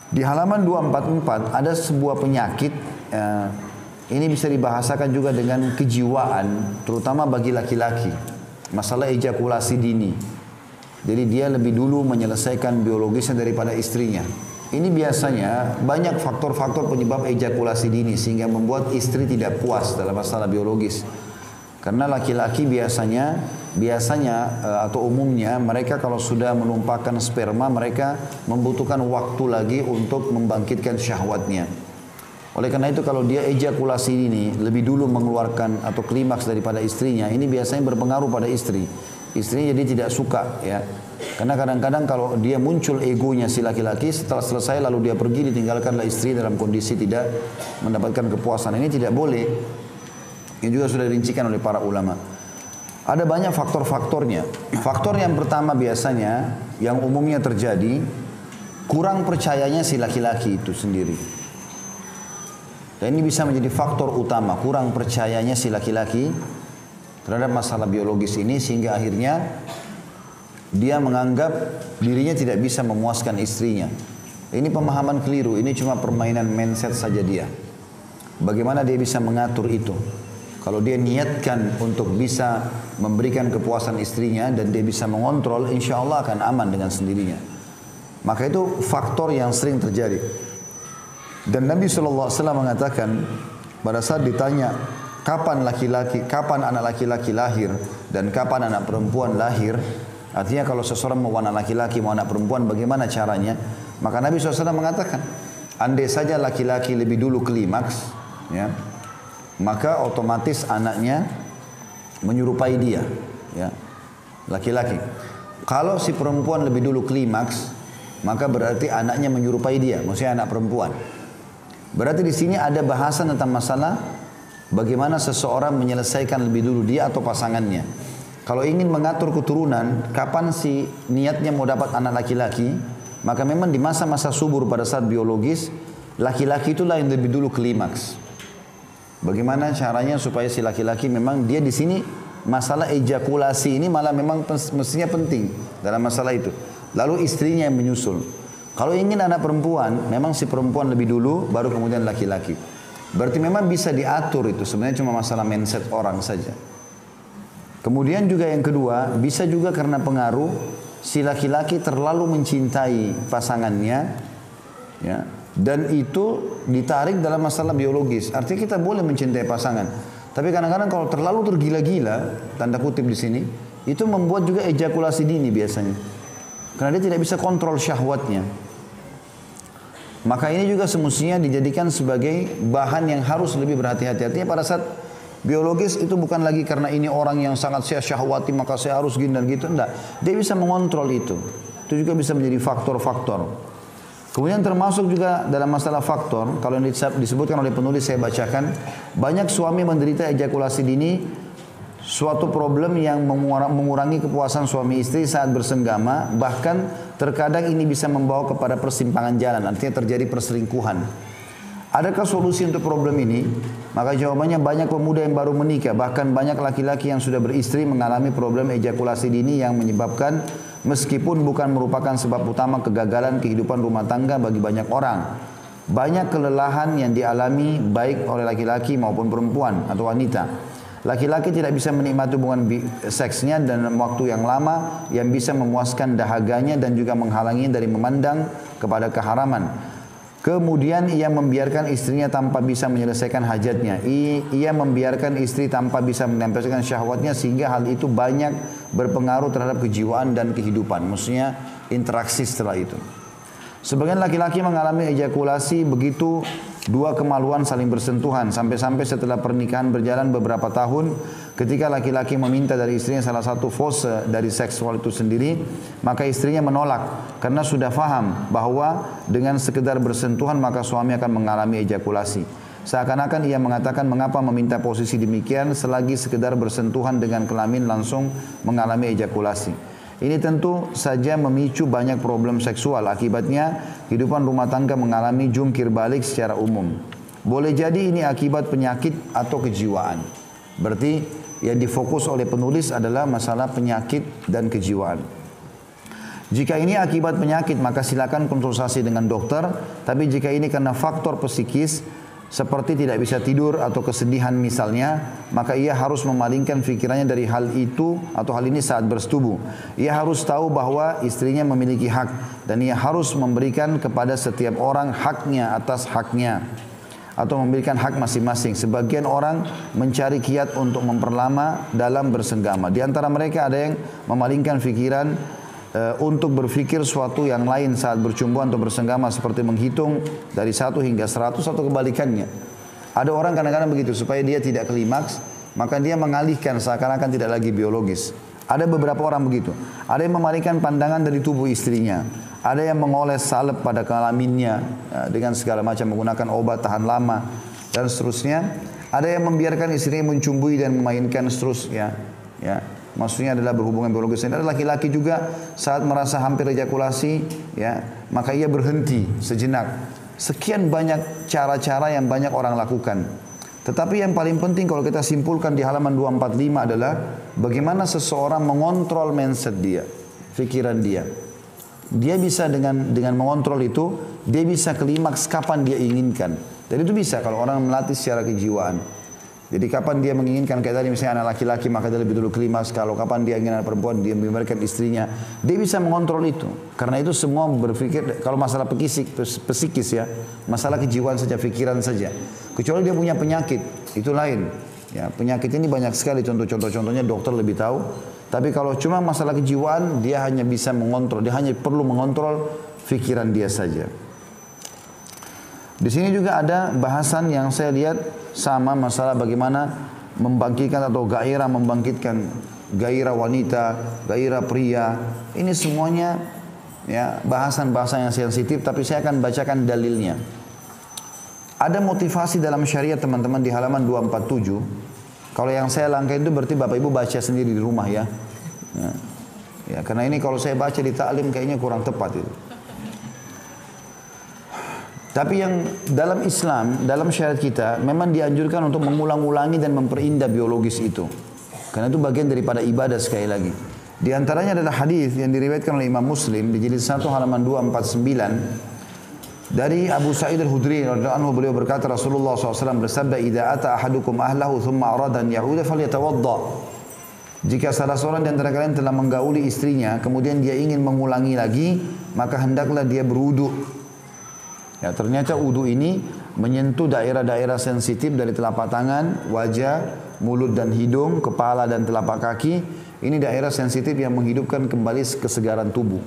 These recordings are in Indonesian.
Di halaman 244 ada sebuah penyakit, ini bisa dibahasakan juga dengan kejiwaan, terutama bagi laki-laki. Masalah ejakulasi dini. Jadi dia lebih dulu menyelesaikan biologisnya daripada istrinya. Ini biasanya banyak faktor-faktor penyebab ejakulasi dini sehingga membuat istri tidak puas dalam masalah biologis. Karena laki-laki biasanya atau umumnya mereka kalau sudah menumpahkan sperma, mereka membutuhkan waktu lagi untuk membangkitkan syahwatnya. Oleh karena itu kalau dia ejakulasi ini lebih dulu mengeluarkan atau klimaks daripada istrinya, ini biasanya berpengaruh pada istri. Istrinya jadi tidak suka, ya. Karena kadang-kadang kalau dia muncul egonya si laki-laki, setelah selesai lalu dia pergi, ditinggalkanlah istri dalam kondisi tidak mendapatkan kepuasan. Ini tidak boleh. Ini juga sudah dirincikan oleh para ulama. Ada banyak faktor-faktornya. Faktor yang pertama biasanya yang umumnya terjadi, kurang percayanya si laki-laki itu sendiri. Dan ini bisa menjadi faktor utama, kurang percayanya si laki-laki terhadap masalah biologis ini sehingga akhirnya dia menganggap dirinya tidak bisa memuaskan istrinya. Ini pemahaman keliru, ini cuma permainan mindset saja dia. Bagaimana dia bisa mengatur itu? Kalau dia niatkan untuk bisa memberikan kepuasan istrinya dan dia bisa mengontrol, insya Allah akan aman dengan sendirinya. Maka itu faktor yang sering terjadi. Dan Nabi SAW mengatakan pada saat ditanya kapan anak laki-laki lahir dan kapan anak perempuan lahir, artinya kalau seseorang mau anak laki-laki mau anak perempuan bagaimana caranya, maka Nabi SAW mengatakan andai saja laki-laki lebih dulu klimaks, ya, maka otomatis anaknya menyerupai dia, ya, laki-laki. Kalau si perempuan lebih dulu klimaks, maka berarti anaknya menyerupai dia, maksudnya anak perempuan. Berarti di sini ada bahasan tentang masalah bagaimana seseorang menyelesaikan lebih dulu dia atau pasangannya. Kalau ingin mengatur keturunan, kapan si niatnya mau dapat anak laki-laki, maka memang di masa-masa subur pada saat biologis, laki-laki itulah yang lebih dulu klimaks. Bagaimana caranya supaya si laki-laki memang dia di sini masalah ejakulasi ini malah memang mestinya penting dalam masalah itu. Lalu istrinya yang menyusul. Kalau ingin anak perempuan, memang si perempuan lebih dulu, baru kemudian laki-laki. Berarti memang bisa diatur itu. Sebenarnya cuma masalah mindset orang saja. Kemudian juga yang kedua, bisa juga karena pengaruh si laki-laki terlalu mencintai pasangannya, ya. Dan itu ditarik dalam masalah biologis. Artinya kita boleh mencintai pasangan. Tapi kadang-kadang kalau terlalu tergila-gila, tanda kutip di sini, itu membuat juga ejakulasi dini biasanya. Karena dia tidak bisa kontrol syahwatnya. Maka ini juga semestinya dijadikan sebagai bahan yang harus lebih berhati-hati. Artinya pada saat biologis itu bukan lagi karena ini orang yang sangat saya syahwati maka saya harus gini dan gitu. Enggak. Dia bisa mengontrol itu. Itu juga bisa menjadi faktor-faktor. Kemudian termasuk juga dalam masalah faktor, kalau yang disebutkan oleh penulis saya bacakan, banyak suami menderita ejakulasi dini, suatu problem yang mengurangi kepuasan suami istri saat bersenggama, bahkan terkadang ini bisa membawa kepada persimpangan jalan, artinya terjadi perselingkuhan. Adakah solusi untuk problem ini? Maka jawabannya banyak pemuda yang baru menikah, bahkan banyak laki-laki yang sudah beristri mengalami problem ejakulasi dini yang menyebabkan meskipun bukan merupakan sebab utama kegagalan kehidupan rumah tangga bagi banyak orang. Banyak kelelahan yang dialami baik oleh laki-laki maupun perempuan atau wanita. Laki-laki tidak bisa menikmati hubungan seksnya dalam waktu yang lama yang bisa memuaskan dahaganya dan juga menghalangi dari memandang kepada keharaman. Kemudian ia membiarkan istrinya tanpa bisa menyelesaikan hajatnya. Ia membiarkan istri tanpa bisa menyelesaikan syahwatnya sehingga hal itu banyak berpengaruh terhadap kejiwaan dan kehidupan. Maksudnya interaksi setelah itu. Sebagian laki-laki mengalami ejakulasi begitu dua kemaluan saling bersentuhan sampai-sampai setelah pernikahan berjalan beberapa tahun ketika laki-laki meminta dari istrinya salah satu fase dari seksual itu sendiri, maka istrinya menolak karena sudah faham bahwa dengan sekedar bersentuhan maka suami akan mengalami ejakulasi. Seakan-akan ia mengatakan mengapa meminta posisi demikian selagi sekedar bersentuhan dengan kelamin langsung mengalami ejakulasi. Ini tentu saja memicu banyak problem seksual. Akibatnya kehidupan rumah tangga mengalami jungkir balik secara umum. Boleh jadi ini akibat penyakit atau kejiwaan. Berarti yang difokus oleh penulis adalah masalah penyakit dan kejiwaan. Jika ini akibat penyakit maka silakan konsultasi dengan dokter. Tapi jika ini karena faktor psikis seperti tidak bisa tidur atau kesedihan misalnya, maka ia harus memalingkan pikirannya dari hal itu atau hal ini saat bersetubuh. Ia harus tahu bahwa istrinya memiliki hak dan ia harus memberikan kepada setiap orang haknya atas haknya atau memberikan hak masing-masing. Sebagian orang mencari kiat untuk memperlama dalam bersenggama. Di antara mereka ada yang memalingkan pikiran untuk berfikir suatu yang lain saat bercumbuan atau bersenggama, seperti menghitung dari 1 hingga 100 atau kebalikannya. Ada orang kadang-kadang begitu, supaya dia tidak klimaks, maka dia mengalihkan seakan-akan tidak lagi biologis. Ada beberapa orang begitu. Ada yang memalingkan pandangan dari tubuh istrinya. Ada yang mengoles salep pada kelaminnya dengan segala macam menggunakan obat tahan lama dan seterusnya. Ada yang membiarkan istrinya mencumbui dan memainkan seterusnya. Ya. Maksudnya adalah berhubungan biologis. Ada laki-laki juga saat merasa hampir ejakulasi, ya, maka ia berhenti sejenak. Sekian banyak cara-cara yang banyak orang lakukan. Tetapi yang paling penting kalau kita simpulkan di halaman 245 adalah bagaimana seseorang mengontrol mindset dia, pikiran dia. Dia bisa dengan mengontrol itu, dia bisa klimaks kapan dia inginkan. Dan itu bisa kalau orang melatih secara kejiwaan. Jadi kapan dia menginginkan, kayak tadi misalnya anak laki-laki maka dia lebih dulu klimaks. Kalau kapan dia ingin anak perempuan, dia memberikan istrinya. Dia bisa mengontrol itu. Karena itu semua berpikir, kalau masalah psikis ya, masalah kejiwaan saja, pikiran saja. Kecuali dia punya penyakit, itu lain. Ya, penyakit ini banyak sekali contoh-contohnya, dokter lebih tahu. Tapi kalau cuma masalah kejiwaan, dia hanya bisa mengontrol, dia hanya perlu mengontrol pikiran dia saja. Di sini juga ada bahasan yang saya lihat sama masalah bagaimana membangkitkan atau membangkitkan gairah wanita, gairah pria. Ini semuanya ya bahasan-bahasan yang sensitif, tapi saya akan bacakan dalilnya. Ada motivasi dalam syariat teman-teman di halaman 247. Kalau yang saya langkahin itu berarti Bapak Ibu baca sendiri di rumah ya. Ya, karena ini kalau saya baca di taklim kayaknya kurang tepat itu. Tapi yang dalam Islam, dalam syariat kita memang dianjurkan untuk mengulang-ulangi dan memperindah biologis itu. Karena itu bagian daripada ibadah sekali lagi. Di antaranya adalah hadis yang diriwayatkan oleh Imam Muslim di jilid 1 halaman 249 dari Abu Sa'id Al-Khudri radhiyallahu anhu, beliau berkata Rasulullah SAW bersabda, "Idza ata ahadukum ahlahu thumma arada an ya'uda falyatawadda." Jika salah seorang di antara kalian telah menggauli istrinya, kemudian dia ingin mengulangi lagi, maka hendaklah dia berwudu. Ya, ternyata wudu ini menyentuh daerah-daerah sensitif dari telapak tangan, wajah, mulut dan hidung, kepala dan telapak kaki. Ini daerah sensitif yang menghidupkan kembali kesegaran tubuh.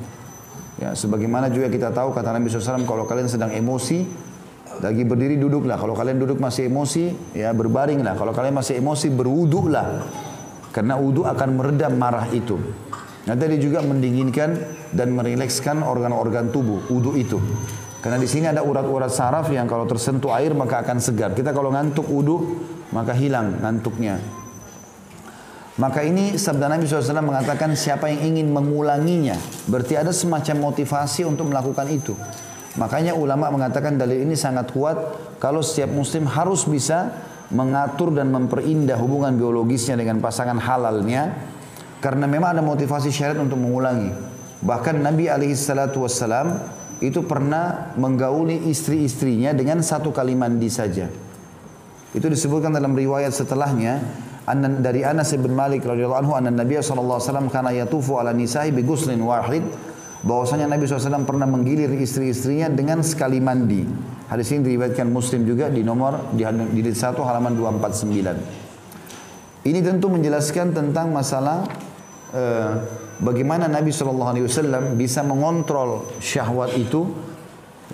Ya, sebagaimana juga kita tahu kata Nabi SAW, kalau kalian sedang emosi, lagi berdiri duduklah. Kalau kalian duduk masih emosi, ya berbaringlah. Kalau kalian masih emosi, berwudulah. Karena wudu akan meredam marah itu. Nanti dia juga mendinginkan dan merilekskan organ-organ tubuh, wudu itu. Karena di sini ada urat-urat saraf yang kalau tersentuh air maka akan segar. Kita kalau ngantuk wudu maka hilang ngantuknya. Maka ini sabda Nabi SAW mengatakan siapa yang ingin mengulanginya, berarti ada semacam motivasi untuk melakukan itu. Makanya ulama mengatakan dalil ini sangat kuat kalau setiap muslim harus bisa mengatur dan memperindah hubungan biologisnya dengan pasangan halalnya. Karena memang ada motivasi syariat untuk mengulangi. Bahkan Nabi SAW itu pernah menggauli istri-istrinya dengan satu kali mandi saja. Itu disebutkan dalam riwayat setelahnya dari Anas bin Malik radhiyallahu anhu, anna Nabi sallallahu alaihi wasallam kana yatufu ala nisa'i bi ghuslin wahid, bahwasanya Nabi SAW pernah menggilir istri-istrinya dengan sekali mandi. Hadis ini diriwayatkan Muslim juga di jilid 1 halaman 249. Ini tentu menjelaskan tentang masalah bagaimana Nabi SAW bisa mengontrol syahwat itu,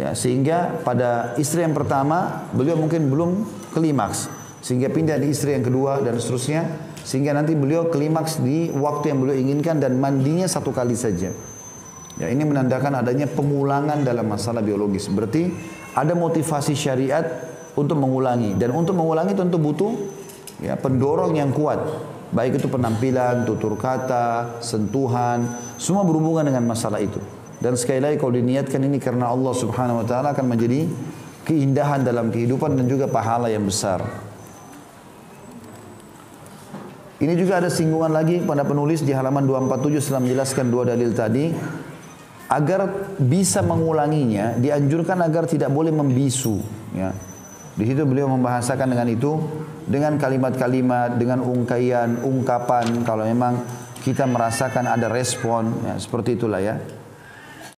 ya, sehingga pada istri yang pertama beliau mungkin belum klimaks, sehingga pindah di istri yang kedua dan seterusnya, sehingga nanti beliau klimaks di waktu yang beliau inginkan dan mandinya satu kali saja. Ya, ini menandakan adanya pengulangan dalam masalah biologis. Berarti ada motivasi syariat untuk mengulangi, dan untuk mengulangi tentu butuh ya pendorong yang kuat. Baik itu penampilan, tutur kata, sentuhan, semua berhubungan dengan masalah itu. Dan sekali lagi kalau diniatkan ini karena Allah Subhanahu wa taala akan menjadi keindahan dalam kehidupan dan juga pahala yang besar. Ini juga ada singgungan lagi pada penulis di halaman 247 setelah menjelaskan dua dalil tadi. agar bisa mengulanginya, dianjurkan agar tidak boleh membisu. Ya. Di situ beliau membahasakan dengan itu, dengan kalimat-kalimat, dengan ungkapan, kalau memang kita merasakan ada respon, ya, seperti itulah ya.